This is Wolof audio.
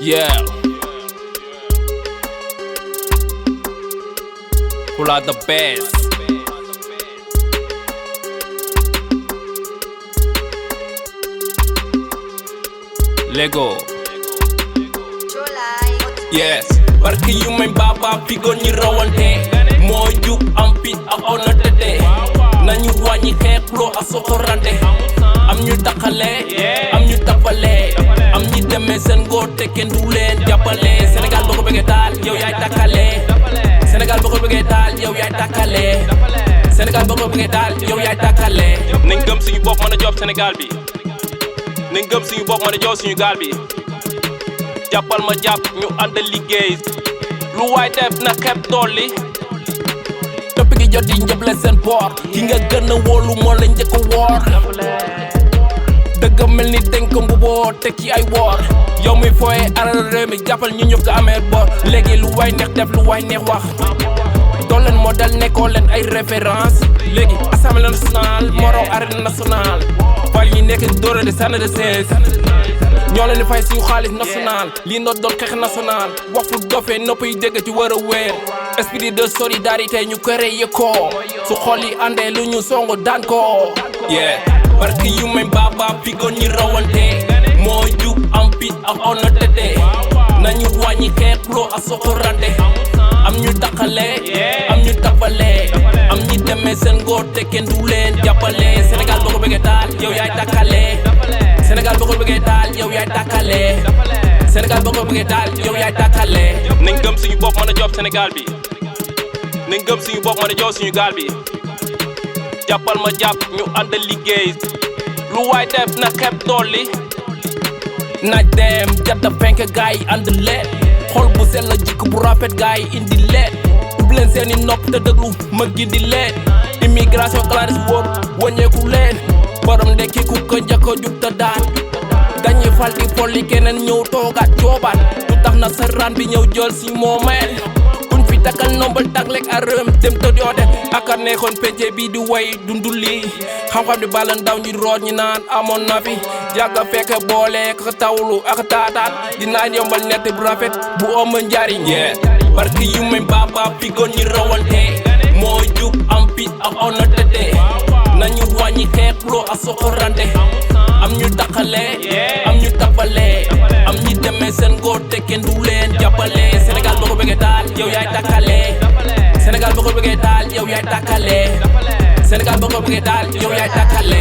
Yeah. Who are the best? Lego. Yes. Barke yu may baba figoon ñi rawante moo jub am fit ak honnêteté nañu wàññi xeexloo ak soxorante am ñu taxale am ñu tapale am ñi demee seen ngóor te kenn du leen jàppale Sénégal boo ko bëggee taal yow yaay takkale Sénégal boo ko bëggee taal yow yaay takkale Sénégal boo ko bëggee taal yow yaay takkale nañ gëm suñu bopp mën a job Sénégal bi nañ gëm suñu bopp mën a job suñu gaal bi jàppal ma jàpp ñu ànd liggéey lu waay def na xeeb dolli topp gi jot yi njëble seen boor ki nga gën a wóolu moo la njëkk a woor dëgg mel ni dénk mbuboo teg ci ay woor yow mi fooye alal réew mi jàppal ñu ñëpp ko amee bor léegi lu waay neex def lu waay neex wax doo leen modèle nekkoo leen ay référence léegi assemblée nationale moro arène nationale fal yi nekk dóora de sànni de sees ñoo leen di fay suñu xaalis national lii noo doon xeex national wax fu dofee nopp yi dégg ci war a wéer esprit de solidarité ñu créé ko su xol yi àndee lu ñu songo daan ko yeah parce que yu may baba figoon ñi rawante moo jub am fit ak honnêteté nañu wàññi xeexloo ak soxorante am ñu taxale am ñu tapale am ñi demee seen ngóor te kenn du leen jàppale Sénégal boo ko bëggee taal yow yaay takkale Sénégal boo ko bëggee taal yow yaay takkale Sénégal boo ko bëggee taal yow yaay takkale nañ gëm suñu bopp mën a job Sénégal bi nañ gëm suñu bopp mën a job suñu gaal bi jàppal ma jàpp ñu ànd liggéey lu waay def na xeeb dolli naaj dem jadda fenk gaay yi ànd leen xol bu sell la jikk bu rafet gaay yi indi leen ub leen seeni nopp te déglu ma gindi leen immigration clandestine wàññeeku leen borom ndekki ku ko njëkk a jub te daan dañuy fal di folli keneen ñëw toogaat coobaat lu tax na saraan bi ñëw jël si moomeel kuñ fi takkal nombal taklek a rëm dem te doote aka neexoon pence bi di way dundu lii xam-xam di bala ndaw ñi root ñi naan amoon na fi yàgga fekk boole ka tawlu ak taataan dinaa yombal nett bu rafet bu ëmb njariñ yee barke yu may baba figoon ñi rawante moo jub am fit ak honnêteté nañu wàññi xeexloo ak soxorante am ñu taxale am ñu tapale am ñi demee seen ngóor te kenn du leen jàppale Sénégal boo ko bëggee taal yow yaay takkale Sénégal boo ko bëggee taal yow yaay takkale Sénégal boo ko bëggee taal yow yaay takkale